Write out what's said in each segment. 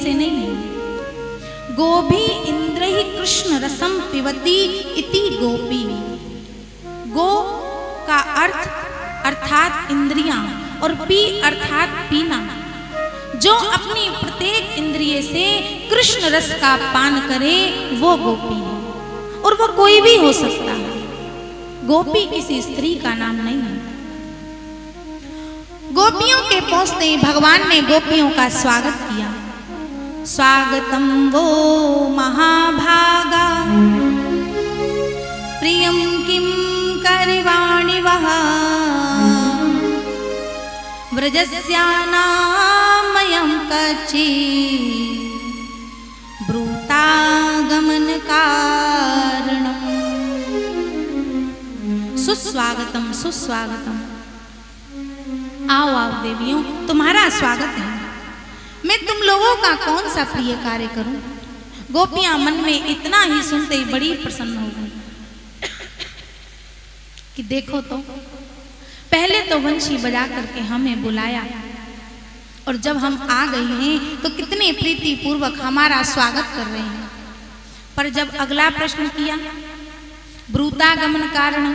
से नहीं है। गोभी इंद्र ही कृष्ण रसम पिबती इति गोपी। गो का अर्थ अर्थात इंद्रियां और पी अर्थात पीना। जो अपनी प्रत्येक इंद्रिय से कृष्ण रस का पान करे वो गोपी है, और वो कोई भी हो सकता है। गोपी किसी स्त्री का नाम नहीं है। गोपियों के पहुंचते ही भगवान ने गोपियों का स्वागत किया। स्वागतम वो महाभागा प्रियम किम करवाणि वह व्रजस्यानामयं कच्छि ब्रूतागमन कारणम्। सुस्वागतम सुस्वागतम। आओ आओ देवियों, तुम्हारा स्वागत है। मैं तुम लोगों का कौन सा प्रिय कार्य करूं? गोपियां मन में इतना ही सुनते ही बड़ी प्रसन्न हो गई कि देखो तो, पहले तो वंशी बजा करके हमें बुलाया, और जब हम आ गए हैं तो कितने प्रीति पूर्वक हमारा स्वागत कर रहे हैं। पर जब अगला प्रश्न किया ब्रूतागमन कारण,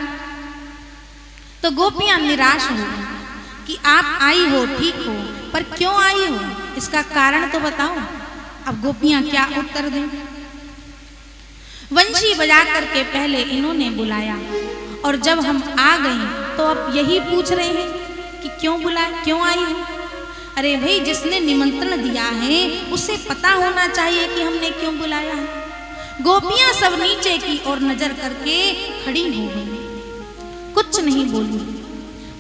तो गोपियां निराश हो गई कि आप आई हो ठीक हो, पर क्यों आई हो, इसका कारण तो बताओ। अब गोपियां क्या उत्तर दें? वंशी बजा करके पहले इन्होंने बुलाया, और जब हम आ गए तो अब यही पूछ रहे हैं कि क्यों बुलाया, क्यों आई हो। अरे भाई, जिसने निमंत्रण दिया है उसे पता होना चाहिए कि हमने क्यों बुलाया है। गोपियां सब नीचे की ओर नजर करके खड़ी हो गई, कुछ नहीं बोली।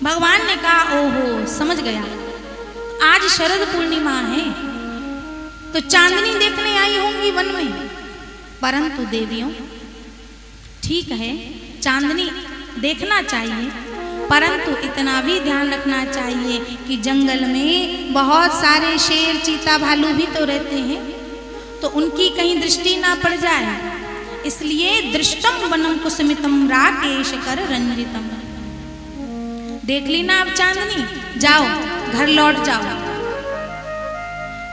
भगवान ने कहा ओहो, समझ गया, आज शरद पूर्णिमा है तो चांदनी देखने आई होंगी वन में। परंतु देवियों, ठीक है, चांदनी देखना चाहिए, परंतु इतना भी ध्यान रखना चाहिए कि जंगल में बहुत सारे शेर चीता भालू भी तो रहते हैं, तो उनकी कहीं दृष्टि ना पड़ जाए। इसलिए दृष्टम वनम कुसुमितम राकेश कर रंजितम। देख ली ना अब चांदनी, जाओ घर लौट जाओ।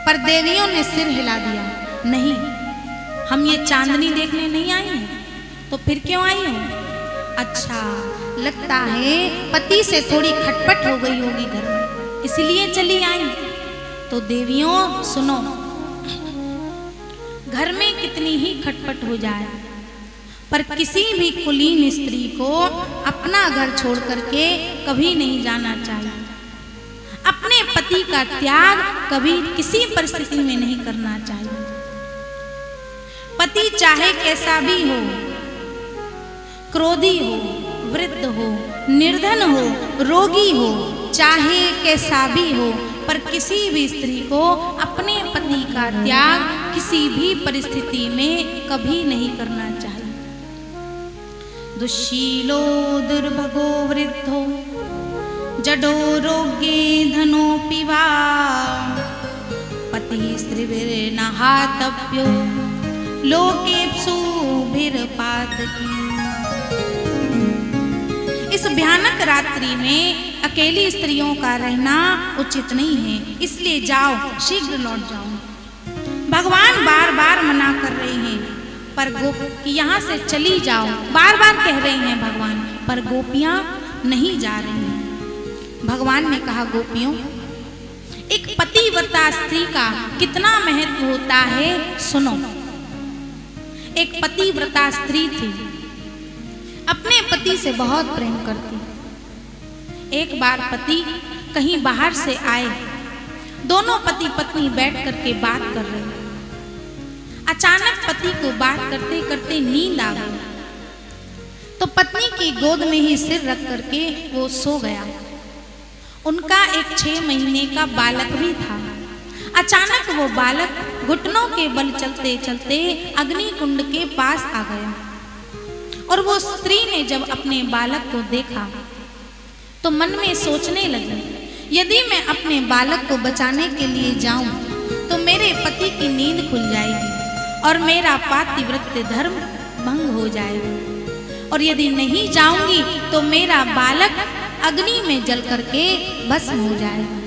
पर देवियों ने सिर हिला दिया, नहीं, हम ये चांदनी देखने नहीं आई हैं। तो फिर क्यों आई हो? अच्छा, लगता है पति से थोड़ी खटपट हो गई होगी घर में, इसलिए चली आई। तो देवियों सुनो, घर में कितनी ही खटपट हो जाए, पर किसी भी कुलीन स्त्री को अपना घर छोड़ करके कभी नहीं जाना चाहिए। अपने पति का त्याग कभी किसी परिस्थिति में नहीं करना चाहिए। पति चाहे कैसा भी हो, क्रोधी हो, वृद्ध हो, निर्धन हो, रोगी हो, चाहे कैसा भी हो, पर किसी भी स्त्री को अपने पति का त्याग किसी भी परिस्थिति में कभी नहीं करना चाहिए। दुश्शीलो दुर्भगो वृद्धो जडो रोगे धनोऽपि वा पति स्त्रीभिर्नहातव्यो लोकेप्सुभिर्पातकी। इस भयानक रात्रि में अकेली स्त्रियों का रहना उचित नहीं है, इसलिए जाओ, शीघ्र लौट जाओ। भगवान बार बार मना कर रहे हैं पर कि यहाँ से चली जाओ, बार बार कह रहे हैं भगवान, पर गोपियां नहीं जा रही हैं। भगवान ने कहा गोपियों, एक पतिव्रता स्त्री का कितना महत्व होता है सुनो। एक पतिव्रता स्त्री थी, अपने पति से बहुत प्रेम करती। एक बार पति कहीं बाहर से आए, दोनों पति पत्नी बैठ करके बात कर रहे। अचानक पति को बात करते करते नींद आ गई, तो पत्नी की गोद में ही सिर रख करके वो सो गया। उनका एक 6 महीने का बालक भी था। अचानक वो बालक घुटनों के बल चलते चलते अग्नि कुंड के पास आ गया, और वो स्त्री ने जब अपने बालक को देखा तो मन में सोचने लगी, यदि मैं अपने बालक को बचाने के लिए जाऊं तो मेरे पति की नींद खुल जाएगी और मेरा पातिव्रत्य धर्म भंग हो जाएगा, और यदि नहीं जाऊंगी तो मेरा बालक अग्नि में जल करके भस्म हो जाएगा।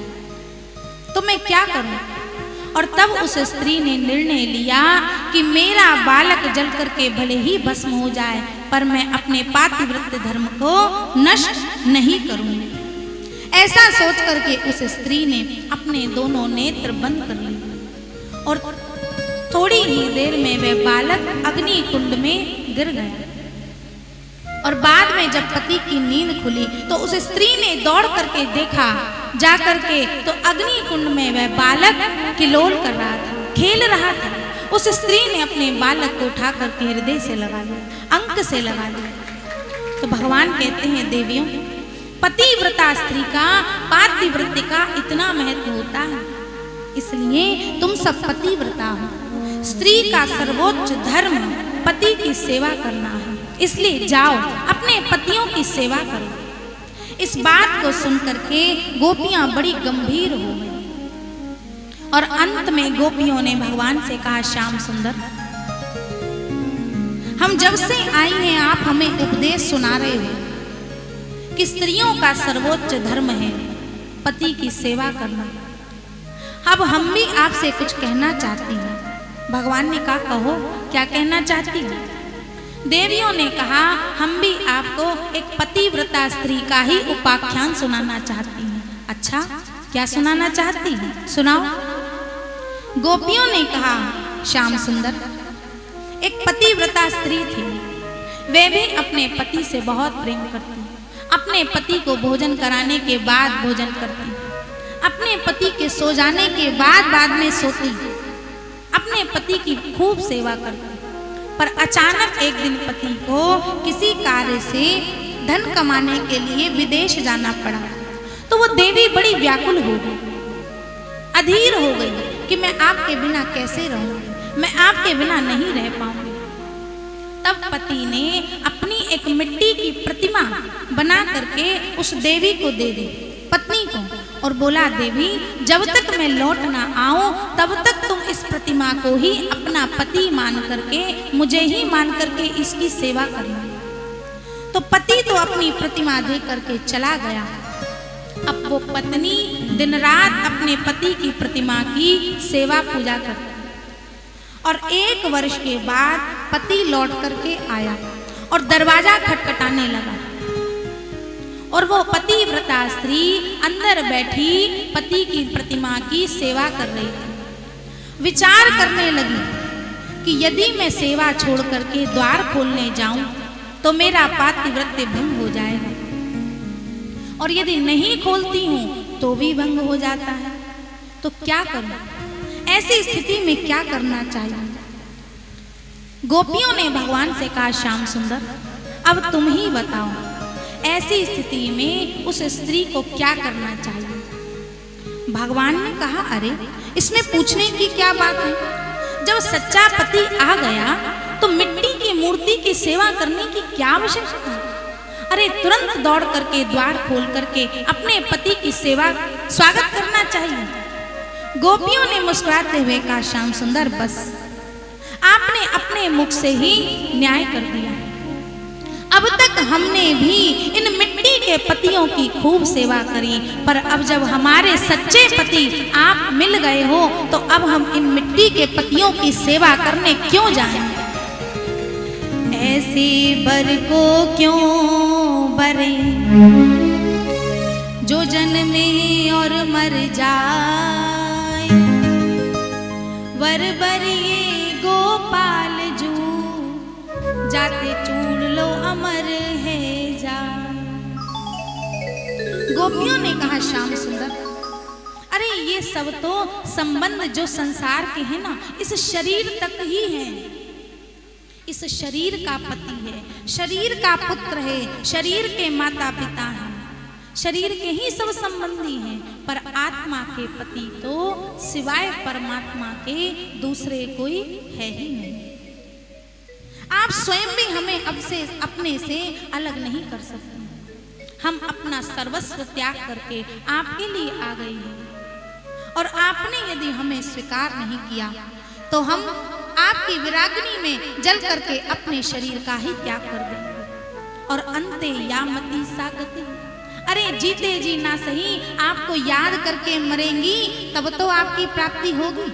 तो मैं क्या करूं? और तब उस स्त्री ने निर्णय लिया कि मेरा बालक जल करके भले ही भस्म हो जाए, पर मैं अपने पातिव्रत्य धर्म को नष्ट नहीं करूंगी। ऐसा सोच करके उस स्त्री ने अपने दोनों नेत्र बंद कर लिए और थोड़ी ही देर में वह बालक अग्नि कुंड में गिर गया। और बाद में जब पति की नींद खुली तो उस स्त्री ने दौड़ करके देखा, जा करके तो अग्नि कुंड में वह बालक किलोल कर रहा था, खेल रहा था। उस स्त्री ने अपने बालक को उठा करके हृदय से लगा लिया, अंक से लगा लिया। तो भगवान कहते हैं, देवियों, पतिव्रता स्त्री का पातिव्रत्य का इतना महत्व होता है, इसलिए तुम सब पतिव्रता हो। स्त्री का सर्वोच्च धर्म पति की सेवा करना है, इसलिए जाओ अपने पतियों की सेवा करो। इस बात को सुनकर के गोपियां बड़ी गंभीर हो गई और अंत में गोपियों ने भगवान से कहा, श्याम सुंदर, हम जब से आई हैं आप हमें उपदेश सुना रहे हो कि स्त्रियों का सर्वोच्च धर्म है पति की सेवा करना। अब हम भी आपसे कुछ कहना चाहती हैं। भगवान ने कहा, कहो क्या कहना चाहती हो? देवियों ने कहा, हम भी आपको एक पतिव्रता स्त्री का ही उपाख्यान सुनाना चाहती हैं। अच्छा, क्या सुनाना चाहती हैं? सुनाओ। गोपियों ने कहा, श्याम सुंदर, एक पतिव्रता स्त्री थी, वे भी अपने पति से बहुत प्रेम करती, अपने पति को भोजन कराने के बाद भोजन करती, अपने पति के सो जाने के बाद में सोती, अपने पति की खूब सेवा करती। पर अचानक एक दिन पति को किसी कार्य से धन कमाने के लिए विदेश जाना पड़ा, तो वो देवी बड़ी व्याकुल हो गई, अधीर हो गई कि मैं आपके बिना कैसे रहूंगी, मैं आपके बिना नहीं रह पाऊंगी। तब पति ने अपनी एक मिट्टी की प्रतिमा बना करके उस देवी को दे दी, पत्नी को, और बोला, देवी, जब तक मैं लौट ना आऊं तब तक तुम इस प्रतिमा को ही अपना पति मान करके, मुझे ही मान करके इसकी सेवा करना। तो पति तो अपनी प्रतिमा दे करके चला गया। अब वो पत्नी दिन रात अपने पति की प्रतिमा की सेवा पूजा करती। और 1 वर्ष के बाद पति लौट करके आया और दरवाजा खटखटाने लगा, और वो पतिव्रता स्त्री अंदर बैठी पति की प्रतिमा की सेवा कर रही थी। विचार करने लगी कि यदि मैं सेवा छोड़ करके द्वार खोलने जाऊं तो मेरा पातिव्रत्य भंग हो जाएगा, और यदि नहीं खोलती हूं तो भी भंग हो जाता है, तो क्या करूं? ऐसी स्थिति में क्या करना चाहिए? गोपियों ने भगवान से कहा, श्याम सुंदर, अब तुम ही बताओ, ऐसी स्थिति में उस स्त्री को क्या करना चाहिए? भगवान ने कहा, अरे इसमें पूछने की क्या बात है? जब सच्चा पति आ गया तो मिट्टी की मूर्ति की सेवा करने की क्या आवश्यकता है? अरे तुरंत दौड़ करके द्वार खोल करके अपने पति की सेवा स्वागत करना चाहिए। गोपियों ने मुस्कुराते हुए कहा, श्याम सुंदर, बस आपने अपने मुख से ही न्याय कर दिया। अब तक हमने भी इन मिट्टी के पतियों की खूब सेवा करी, पर अब जब हमारे सच्चे पति आप मिल गए हो तो अब हम इन मिट्टी के पतियों की सेवा करने क्यों जाएं? ऐसे बर को क्यों बरे जो जन्मे और मर जाए, वर बरिए गोपाल जू जाते चूड़ लो अमर है जा। गोपियों ने कहा, श्याम सुंदर, अरे ये सब तो संबंध जो संसार के हैं ना, इस शरीर तक ही है। इस शरीर का पति है, शरीर का पुत्र है, शरीर के माता पिता हैं, शरीर के ही सब संबंधी हैं, पर आत्मा के पति तो सिवाय परमात्मा के दूसरे कोई है ही नहीं। आप स्वयं भी हमें अब से अपने से अलग नहीं कर सकते। हम अपना सर्वस्व त्याग करके आपके लिए आ गए हैं, और आपने यदि हमें स्वीकार नहीं किया तो हम आपकी विरागनी में जल करके अपने शरीर का ही त्याग कर देंगे। और अंते यामती सागति, अरे जीते जी ना सही आपको याद करके मरेंगी तब तो आपकी प्राप्ति होगी।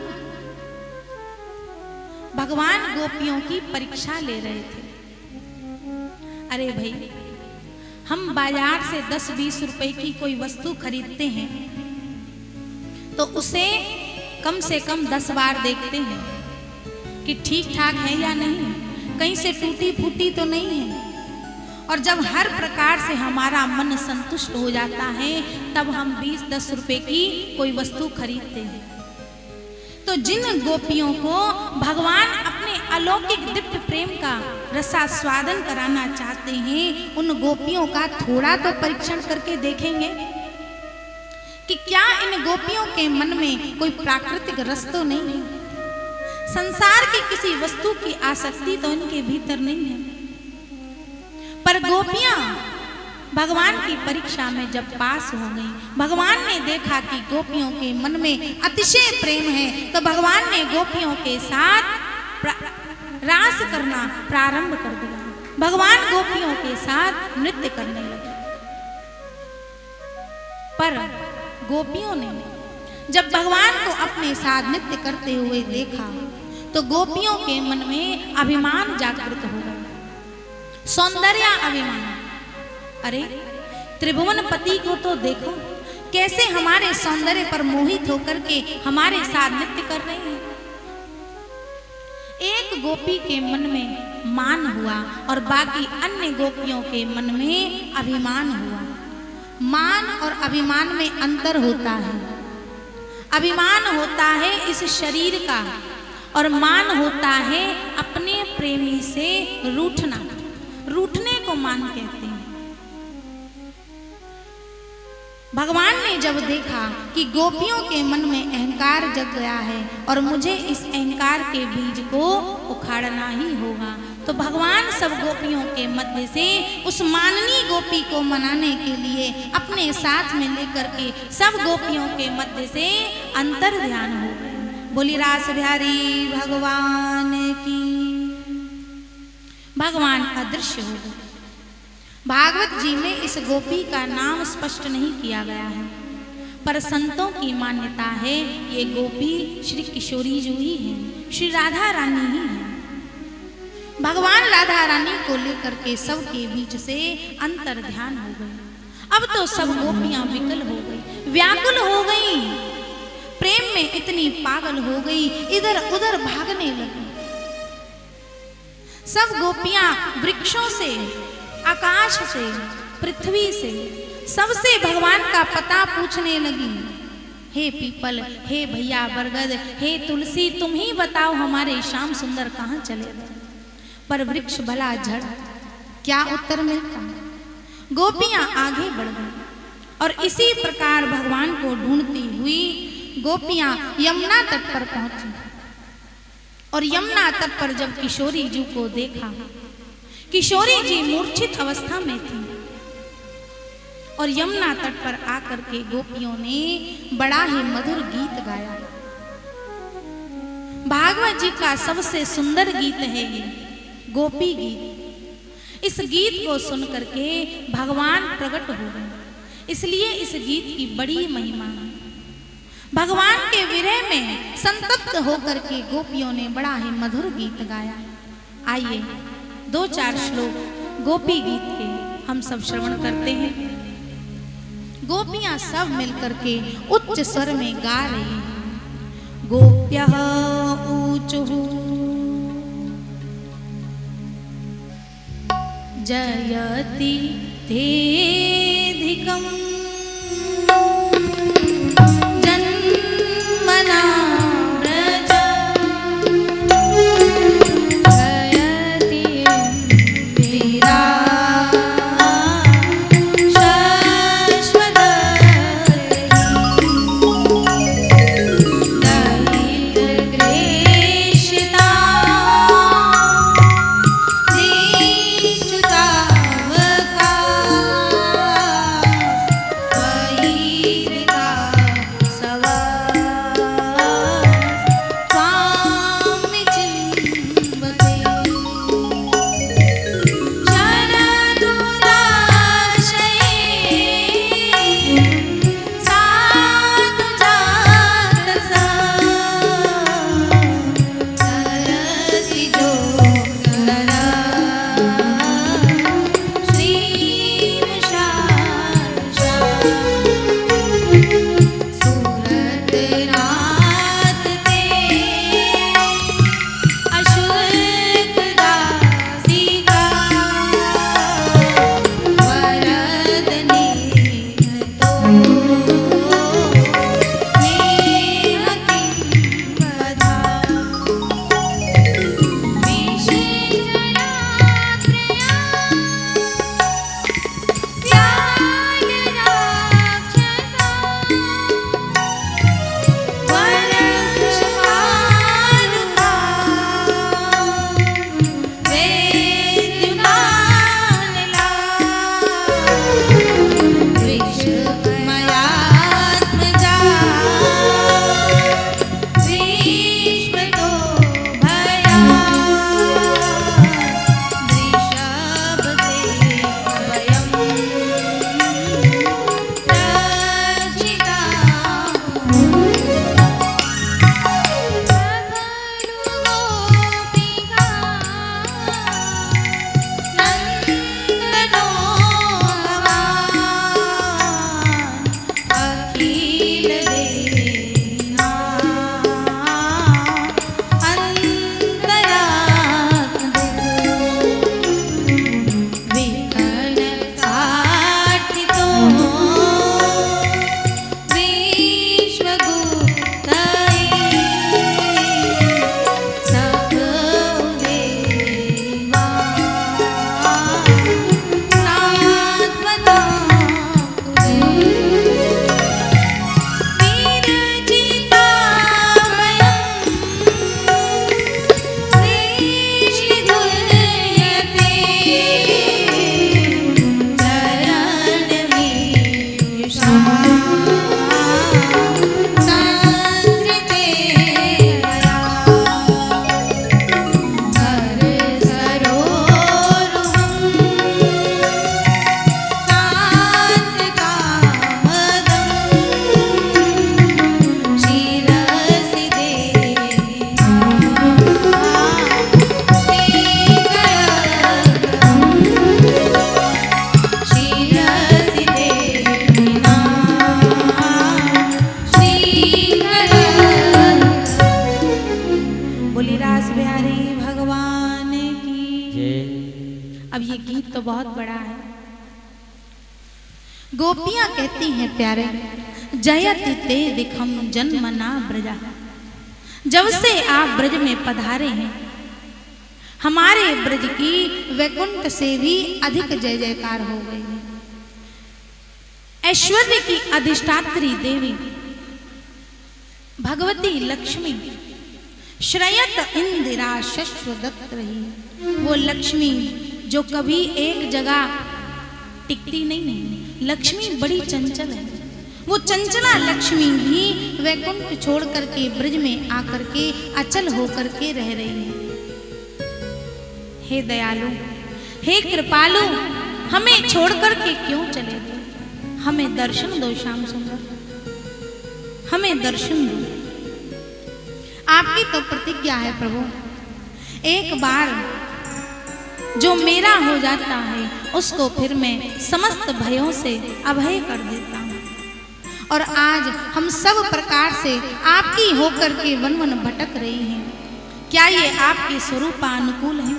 भगवान गोपियों की परीक्षा ले रहे थे। अरे भाई, हम बाजार से 10-20 रुपए की कोई वस्तु खरीदते हैं तो उसे कम से कम 10 बार देखते हैं कि ठीक ठाक है या नहीं, कहीं से टूटी फूटी तो नहीं है। और जब हर प्रकार से हमारा मन संतुष्ट हो जाता है तब हम 20-10 रुपए की कोई वस्तु खरीदते हैं। तो जिन गोपियों को भगवान अपने अलौकिक दिव्य प्रेम का रसास्वादन कराना चाहते हैं, उन गोपियों का थोड़ा तो परीक्षण करके देखेंगे कि क्या इन गोपियों के मन में कोई प्राकृतिक रस तो नहीं है, संसार की किसी वस्तु की आसक्ति तो इनके भीतर नहीं है। पर गोपियां भगवान की परीक्षा में जब पास हो गई, भगवान ने देखा कि गोपियों के मन में अतिशय प्रेम है, तो भगवान ने गोपियों के साथ रास करना प्रारंभ कर दिया। भगवान गोपियों के साथ नृत्य करने लगे। पर गोपियों ने जब भगवान को अपने साथ नृत्य करते हुए देखा तो गोपियों के मन में अभिमान जागृत हो गया, सौंदर्य अभिमान। अरे त्रिभुवन पति को तो देखो, कैसे हमारे सौंदर्य पर मोहित होकर के हमारे साथ नृत्य कर रहे हैं। एक गोपी के मन में मान हुआ और बाकी अन्य गोपियों के मन में अभिमान हुआ। मान और अभिमान में अंतर होता है। अभिमान होता है इस शरीर का और मान होता है अपने प्रेमी से रूठना। रूठने को मान कहते हैं। भगवान ने जब देखा कि गोपियों के मन में अहंकार जग गया है और मुझे इस अहंकार के बीज को उखाड़ना ही होगा, तो भगवान सब गोपियों के मध्य से उस माननीय गोपी को मनाने के लिए अपने साथ में लेकर के सब गोपियों के मध्य से अंतर ध्यान हो गए। बोली रास बिहारी भगवान की। भगवान अदृश्य हो गए। भागवत जी में इस गोपी का नाम स्पष्ट नहीं किया गया है, पर संतों की मान्यता है ये गोपी श्री किशोरी जी ही है, श्री राधा रानी ही है। भगवान राधा रानी को लेकर के सबके बीच से अंतर ध्यान हो गए। अब तो सब गोपियां विकल हो गई, व्याकुल हो गई, प्रेम में इतनी पागल हो गई, इधर उधर भागने लगी। सब गोपियां वृक्षों से, आकाश से, पृथ्वी से, सबसे भगवान का पता पूछने लगी। हे पीपल, हे भैया बरगद, हे तुलसी, तुम ही बताओ हमारे श्याम सुंदर कहाँ चले गए। पर वृक्ष भला झड़, क्या उत्तर मिलता। गोपियां आगे बढ़ गई और इसी प्रकार भगवान को ढूंढती हुई गोपियां यमुना तट पर पहुंची। और यमुना तट पर जब किशोरी जी को देखा, किशोरी जी मूर्छित अवस्था में थी और यमुना तट पर आकर के गोपियों ने बड़ा ही मधुर गीत गाया। भागवत जी का सबसे सुंदर गीत है ये गोपी गीत। इस गीत को सुन करके भगवान प्रकट हो गए, इसलिए इस गीत की बड़ी महिमा है। भगवान के विरह में संतप्त होकर के गोपियों ने बड़ा ही मधुर गीत गाया। आइए 2-4 श्लोक गोपी गीत के हम सब श्रवण करते हैं। गोपियां सब मिलकर के उच्च स्वर में गा रही हैं। गोप्यः ऊचुः जयति तेधिकम् जन्मना बोली रास बिहारी भगवान की। अब ये गीत तो बहुत बड़ा है। गोपियां कहती हैं प्यारे, जयति ते दिखम जन्मना ब्रजा। जब से आप ब्रज में पधारे हैं, हमारे ब्रज की वैकुंठ से भी अधिक जय जयकार हो गई है। ऐश्वर्य की अधिष्ठात्री देवी भगवती लक्ष्मी श्रयत इंदिरा शश्वदत्त रही। वो लक्ष्मी जो कभी एक जगह टिकती नहीं है। लक्ष्मी बड़ी चंचल है। वो चंचला लक्ष्मी भी वैकुंठ छोड़ करके ब्रज में आकर के अचल होकर के रह रही है। हे दयालु, हे कृपालु, हमें छोड़ करके क्यों चले गए? हमें दर्शन दो श्याम सुंदर, हमें दर्शन दो। आपकी तो प्रतिज्ञा है प्रभु, एक बार जो मेरा हो जाता है उसको फिर मैं समस्त भयों से अभय कर देता हूँ। और आज हम सब प्रकार से आपकी होकर के वन वन भटक रही हैं। क्या ये आपके स्वरूपानुकूल है?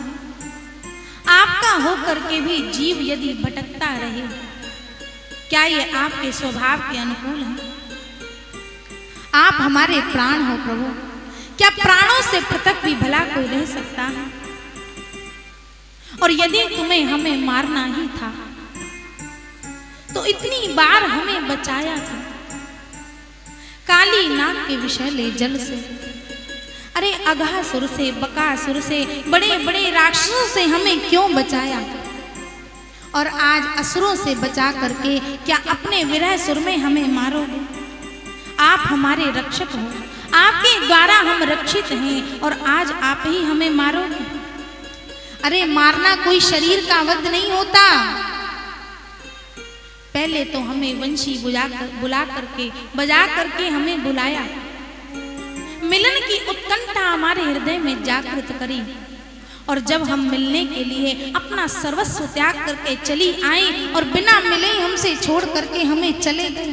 आपका होकर के भी जीव यदि भटकता रहे, क्या ये आपके स्वभाव के अनुकूल है? आप हमारे प्राण हो प्रभु, क्या प्राणों से पृथक भी भला कोई रह सकता है? और यदि तुम्हें हमें मारना ही था तो इतनी बार हमें बचाया था। काली नाग के विषैले जल से, अरे अघासुर से, बकासुर से, बड़े बड़े राक्षसों से हमें क्यों बचाया? और आज असुरों से बचा करके क्या अपने विरह सुर में हमें मारोगे? आप हमारे रक्षक हो, आपके द्वारा हम रक्षित हैं और आज आप ही हमें मारोगे। अरे मारना कोई शरीर का वध नहीं होता। पहले तो हमें वंशी बुला करके बजा करके हमें बुलाया, मिलन की उत्कंठा हमारे हृदय में जागृत करी, और जब हम मिलने के लिए अपना सर्वस्व त्याग करके चली आई और बिना मिले हमसे छोड़ करके हमें चले गए,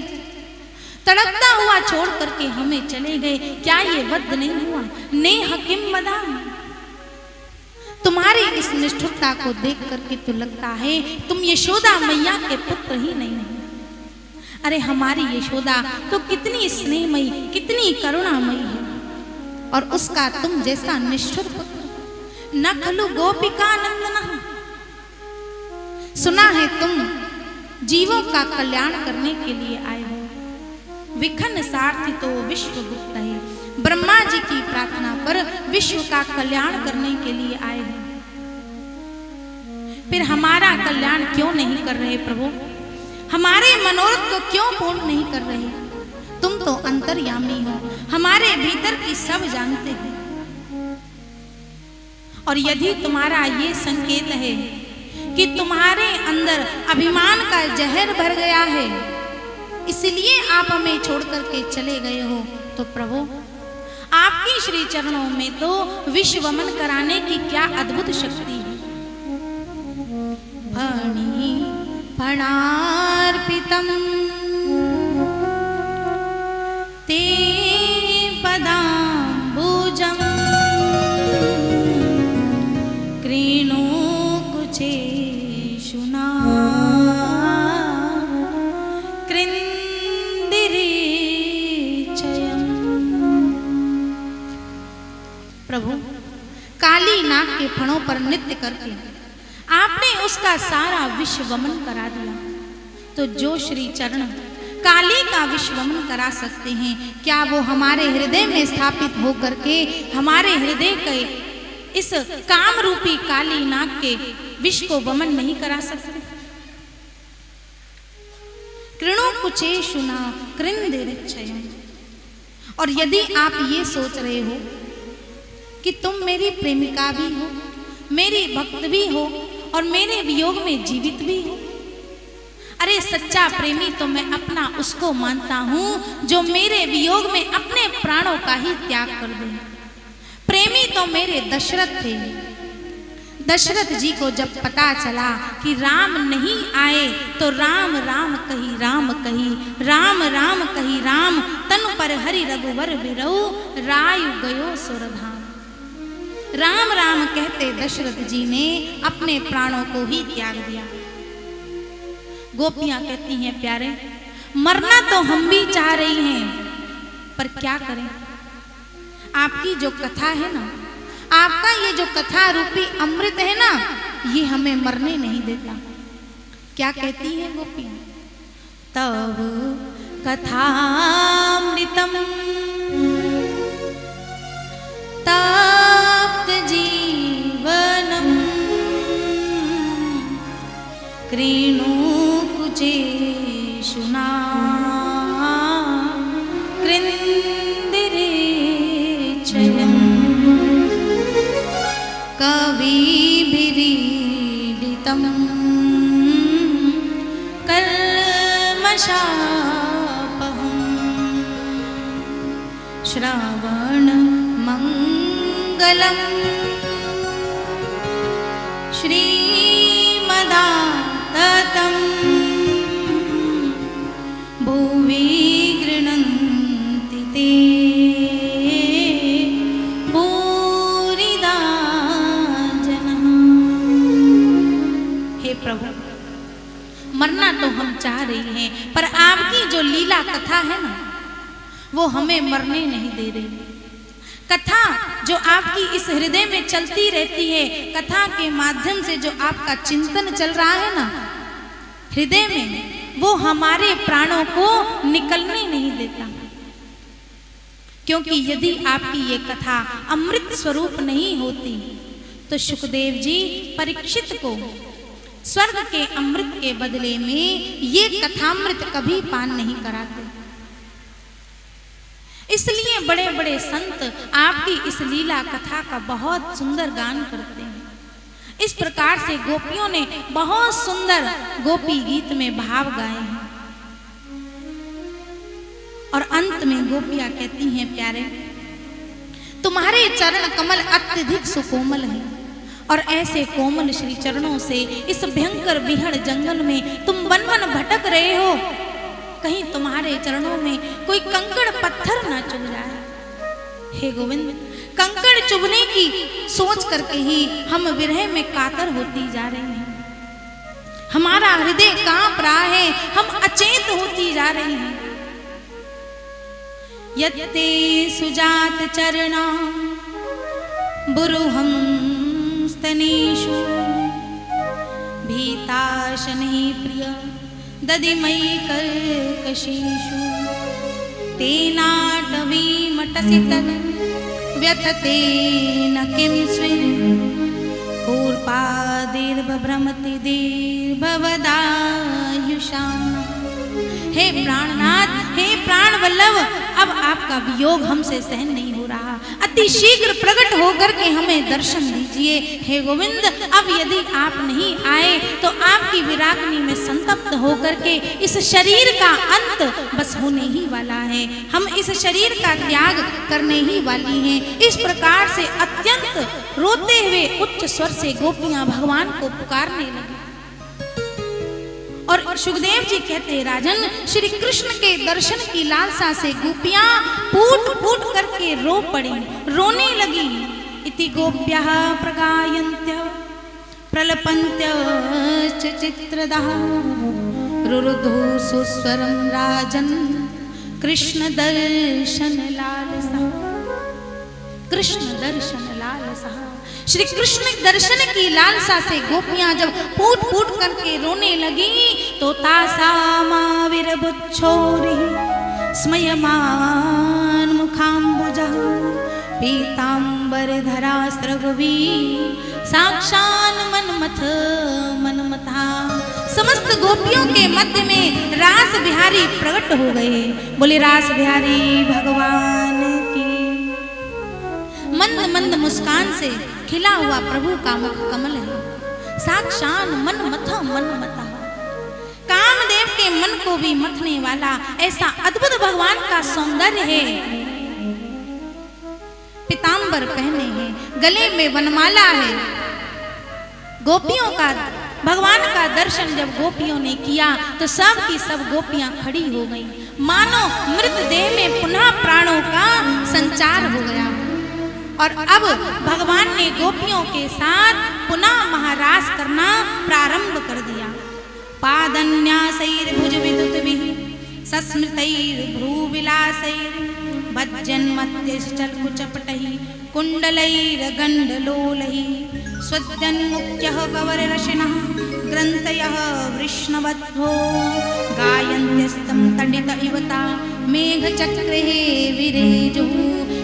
तड़पता हुआ छोड़ करके हमें चले गए। क्या ये वध नहीं हुआ? नेह किम वदा। तुम्हारी इस निष्ठुरता को देख करके तो लगता है तुम यशोदा मैया के पुत्र ही नहीं है। अरे हमारी यशोदा तो कितनी स्नेहमयी, कितनी करुणामयी है, और उसका तुम जैसा निष्ठुर पुत्र न खलु गोपिका नंदन। सुना है तुम जीवों का कल्याण करने के लिए आए हो। विखन सारथी तो विश्वगुप्त है, ब्रह्मा जी की प्रार्थना पर विश्व का कल्याण करने के लिए आए हैं। फिर हमारा कल्याण क्यों नहीं कर रहे प्रभु? हमारे मनोरथ को क्यों पूर्ण नहीं कर रहे? तुम तो अंतर्यामी हो, हमारे भीतर की सब जानते हैं। और यदि तुम्हारा ये संकेत है कि तुम्हारे अंदर अभिमान का जहर भर गया है, इसलिए आप हमें छोड़ करके चले गए हो, तो प्रभु आपकी श्री चरणों में तो विश्वमन कराने की क्या अद्भुत शक्ति है। फणी फणार्पितम ते पदाम्बुजम क्रीणो कुचेषुना प्रभु काली नाग के फणों पर नृत्य करके आपने उसका सारा विश्वगमन करा दिया। तो जो श्री चरण काली का विश्वगमन करा सकते हैं, क्या वो हमारे हृदय में स्थापित होकर के हमारे हृदय के इस काम रूपी काली नाग के विश्व को वमन नहीं करा सकते? कृणो कुचेषुना कृंदिरिच्छयम्। और यदि आप ये सोच रहे हो कि तुम मेरी प्रेमिका भी हो, मेरी भक्त भी हो और मेरे वियोग में जीवित भी हो, अरे सच्चा प्रेमी तो मैं अपना उसको मानता हूँ जो मेरे वियोग में अपने प्राणों का ही त्याग कर दे। प्रेमी तो मेरे दशरथ थे। दशरथ जी को जब पता चला कि राम नहीं आए तो राम राम कही राम कही, राम राम कही राम, तन पर हरि रघुवर बिरऊ, रायु गयो सुरधाम। राम राम कहते दशरथ जी ने अपने प्राणों को ही त्याग दिया। गोपियां कहती हैं, प्यारे मरना तो हम भी चाह रही हैं, पर क्या करें, आपकी जो कथा है ना, आपका ये जो कथा रूपी अमृत है ना, ये हमें मरने नहीं देता। क्या कहती है गोपियां? तब कथामृतम तप्त जीवनम कृणु कुजेषु न कृन्दिरेचयम् कविभिरीडितं कल्मषापहम् श्रवणमङ्गलम् श्रीमदाततं भुवि गृह्णन्ति ते भूरिदा जनाः। हे प्रभु, मरना तो हम चाह रही हैं, पर आपकी जो लीला कथा है ना, वो हमें मरने नहीं दे रही। कथा जो आपकी इस हृदय में चलती रहती है, कथा के माध्यम से जो आपका चिंतन चल रहा है ना हृदय में, वो हमारे प्राणों को निकलने नहीं देता। क्योंकि यदि आपकी ये कथा अमृत स्वरूप नहीं होती तो सुखदेव जी परीक्षित को स्वर्ग के अमृत के बदले में ये कथामृत कभी पान नहीं कराते। इसलिए बड़े बड़े संत आपकी इस लीला कथा का बहुत सुंदर गान करते हैं। इस प्रकार से गोपियों ने बहुत सुंदर गोपी गीत में भाव गाए हैं। और अंत में गोपियां कहती हैं, प्यारे तुम्हारे चरण कमल अत्यधिक सुकोमल हैं, और ऐसे कोमल श्री चरणों से इस भयंकर बिहड़ जंगल में तुम वन वन भटक रहे हो, कहीं तुम्हारे चरणों में कोई कंकड़ पत्थर ना चुभ जाए। हे गोविंद, कंकड़ चुभने की सोच करके ही हम विरह में कातर होती जा रहे हैं। हमारा हृदय कांप रहा है, हम अचेत होती जा रहे हैं। यत्ते सुजात चरणा बुरुहं स्तनेषु भीताशनै प्रिय दधिमयि कर्कशेषु तेनाटवीमटसि तत् व्यथतेन किं स्विन् कूर्पादिर्भ्रमति दीर्भवदायुषाम्। हे प्राणनाथ, हे प्राण वल्लभ, अब आपका वियोग हमसे सहन नहीं हो रहा, अति शीघ्र प्रकट होकर के हमें दर्शन दीजिए। हे गोविंद, अब यदि आप नहीं आए तो आपकी विरागनी में संतप्त होकर के इस शरीर का अंत बस होने ही वाला है, हम इस शरीर का त्याग करने ही वाली हैं। इस प्रकार से अत्यंत रोते हुए उच्च स्वर से गोपियां भगवान को पुकारने लगी। और सुखदेव जी कहते, राजन, श्री कृष्ण के दर्शन की लालसा से गोपियां फूट फूट करके रो पड़ी, रोने लगी। इति गोप्यः प्रगायन्त्य प्रलपन्त्य चित्रदः रुरुधु सुस्वरं राजन् कृष्ण दर्शन लालसा। कृष्ण दर्शन लालसा, श्री कृष्ण दर्शन की लालसा से गोपियां जब फूट फूट करके रोने लगी तो तासामाविर्बुच्छोरि स्मयमान मुखाम्बुजः पीताम्बरधरा स्रग्वी साक्षान मनमथा। समस्त गोपियों के मध्य में रास बिहारी प्रकट हो गए। बोले रास बिहारी भगवान की। मंद मंद मुस्कान से खिला हुआ प्रभु का मुख कमल है, साक्षात मनमथा मनमथा। कामदेव के मन को भी मथने वाला ऐसा अद्भुत भगवान का सौंदर्य है। पीताम्बर पहने हैं, गले में वनमाला है। गोपियों का भगवान का दर्शन जब गोपियों ने किया तो सब की सब गोपियां खड़ी हो गईं, मानो मृत देह में पुनः प्राणों का संचार हो गया। और अब भगवान ने गोपियों के साथ पुनः महारास करना प्रारंभ कर दिया। पादन्यासैर्भुजविदुतभिः सस्मृतैर्भ्रूविलासैर् भज्जन्मत्यश्चल्कुचपटैः कुण्डलैर्गण्डलोलैः स्वद्यन्मुख्यः गौररशिनः ग्रन्थयः वृष्णवद्धो गायन्त्यस्तं तडित इवता मेघचक्रे विरेजुः।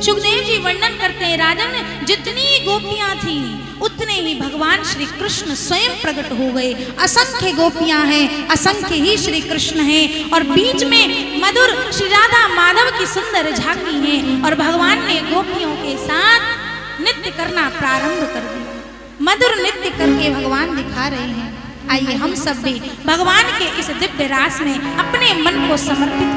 सुखदेव जी वर्णन करते हैं, राजन जितनी गोपियां थी उतने ही भगवान श्री कृष्ण स्वयं प्रकट हो गए। असंख्य गोपियां हैं, असंख्य ही श्री कृष्ण हैं और बीच में मधुर श्री राधा माधव की सुंदर झांकी है और भगवान ने गोपियों के साथ नृत्य करना प्रारंभ कर दिया। मधुर नृत्य करके भगवान दिखा रहे हैं। आइए हम सब भी भगवान के इस दिव्य रास में अपने मन को समर्पित